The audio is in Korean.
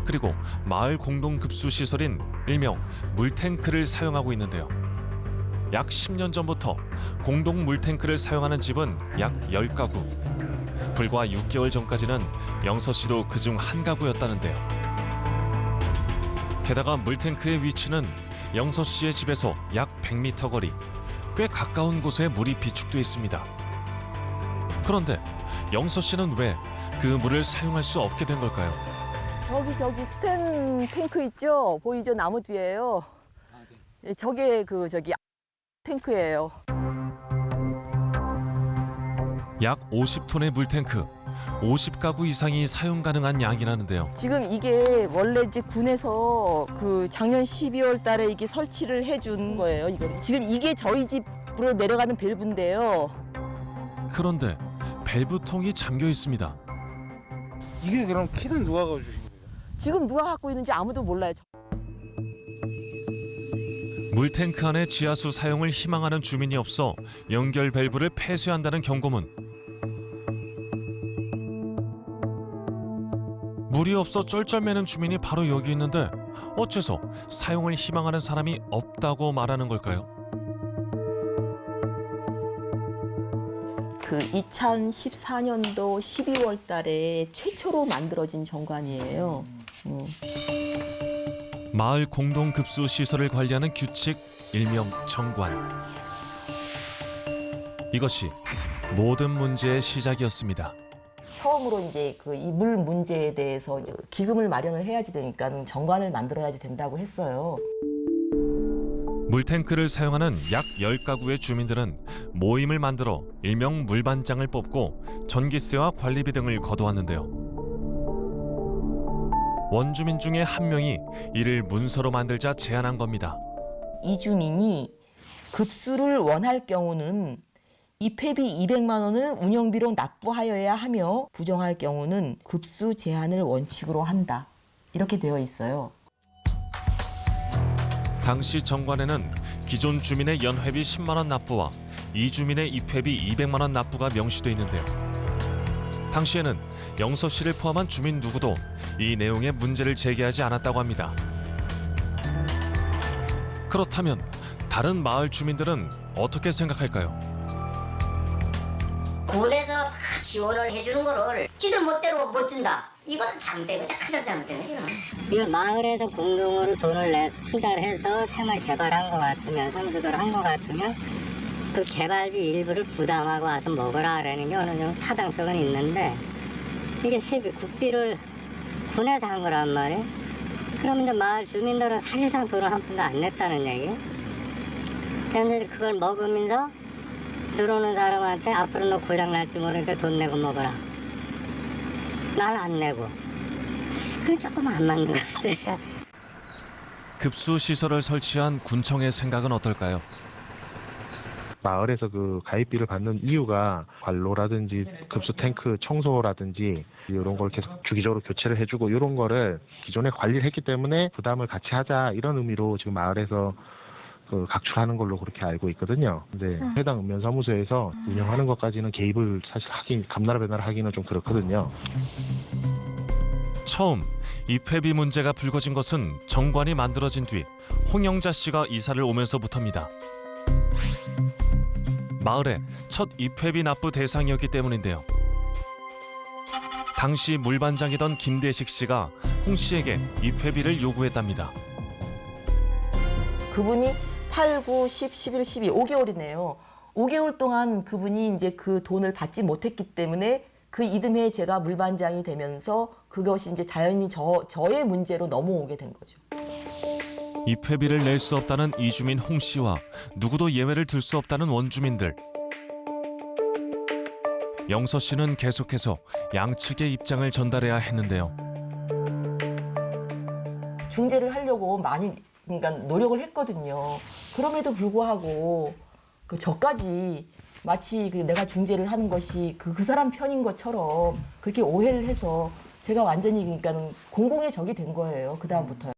그리고 마을 공동급수시설인 일명 물탱크를 사용하고 있는데요. 약 10년 전부터 공동 물탱크를 사용하는 집은 약 10가구. 불과 6개월 전까지는 영서 씨도 그중 한 가구였다는데요. 게다가 물탱크의 위치는 영서 씨의 집에서 약 100m 거리, 꽤 가까운 곳에 물이 비축돼 있습니다. 그런데 영서 씨는 왜 그 물을 사용할 수 없게 된 걸까요? 저기 스텐 탱크 있죠? 보이죠? 나무 뒤에요. 예, 저게 저기 탱크예요. 약 50톤의 물탱크, 50가구 이상이 사용 가능한 양이라는데요. 지금 이게 원래 이제 군에서 작년 12월 달에 이게 설치를 해준 거예요. 이거 지금 이게 저희 집으로 내려가는 밸브인데요. 그런데 밸브통이 잠겨 있습니다. 이게 그럼 키는 누가 가주신 거예요? 지금 누가 갖고 있는지 아무도 몰라요. 물탱크 안에 지하수 사용을 희망하는 주민이 없어 연결 밸브를 폐쇄한다는 경고문. 물이 없어 쩔쩔매는 주민이 바로 여기 있는데 어째서 사용을 희망하는 사람이 없다고 말하는 걸까요? 2014년도 12월 달에 최초로 만들어진 정관이에요. 마을 공동급수 시설을 관리하는 규칙, 일명 정관. 이것이 모든 문제의 시작이었습니다. 처음으로 이제 이 물 문제에 대해서 이제 기금을 마련을 해야지 되니까 정관을 만들어야지 된다고 했어요. 물탱크를 사용하는 약 10가구의 주민들은 모임을 만들어 일명 물반장을 뽑고 전기세와 관리비 등을 거둬왔는데요. 원주민 중에 한 명이 이를 문서로 만들자 제안한 겁니다. 이 주민이 급수를 원할 경우는 입회비 200만 원을 운영비로 납부하여야 하며 부정할 경우는 급수 제한을 원칙으로 한다. 이렇게 되어 있어요. 당시 정관에는 기존 주민의 연회비 10만 원 납부와 이주민의 입회비 200만 원 납부가 명시돼 있는데요. 당시에는 영서 씨를 포함한 주민 누구도 이 내용에 문제를 제기하지 않았다고 합니다. 그렇다면 다른 마을 주민들은 어떻게 생각할까요? 군에서 다 지원을 해주는 거를 지들 멋대로 못 준다. 이거는 잘못된 거, 가장 잘못된 거죠. 이걸 마을에서 공동으로 돈을 내서 투자를 해서 새마을 개발한 것 같으면, 성수도를 한 것 같으면 그 개발비 일부를 부담하고 와서 먹으라라는 게 어느 정도 타당성은 있는데 이게 세비, 국비를 군에서 한 거란 말이에요. 그러면 이제 마을 주민들은 사실상 돈을 한 푼도 안 냈다는 얘기예요. 그런데 그걸 먹으면서 들어오는 사람한테 앞으로 너 고장 날지 모르니까 돈 내고 먹어라. 날 안 내고. 그게 조금 안 맞는 것 같아요. 급수 시설을 설치한 군청의 생각은 어떨까요? 마을에서 그 가입비를 받는 이유가 관로라든지 급수 탱크 청소라든지 이런 걸 계속 주기적으로 교체를 해주고 이런 거를 기존에 관리를 했기 때문에 부담을 같이 하자 이런 의미로 지금 마을에서 각출하는 걸로 그렇게 알고 있거든요. 근데 해당 읍면사무소에서 운영하는 것까지는 개입을 사실 감나라 배나라 하기는 좀 그렇거든요. 처음 입회비 문제가 불거진 것은 정관이 만들어진 뒤 홍영자 씨가 이사를 오면서부터입니다. 마을의 첫 입회비 납부 대상이었기 때문인데요. 당시 물반장이던 김대식 씨가 홍 씨에게 입회비를 요구했답니다. 그분이 8, 9, 10, 11, 12, 5개월이네요. 5개월 동안 그분이 이제 그 돈을 받지 못했기 때문에 그 이듬해 제가 물반장이 되면서 그것이 이제 자연히 저의 문제로 넘어오게 된 거죠. 입회비를 낼 수 없다는 이주민 홍 씨와 누구도 예외를 둘 수 없다는 원주민들. 영서 씨는 계속해서 양측의 입장을 전달해야 했는데요. 중재를 하려고 많이 그러니까 노력을 했거든요. 그럼에도 불구하고 저까지 마치 내가 중재를 하는 것이 그 사람 편인 것처럼 그렇게 오해를 해서 제가 완전히 그러니까 공공의 적이 된 거예요. 그 다음부터요.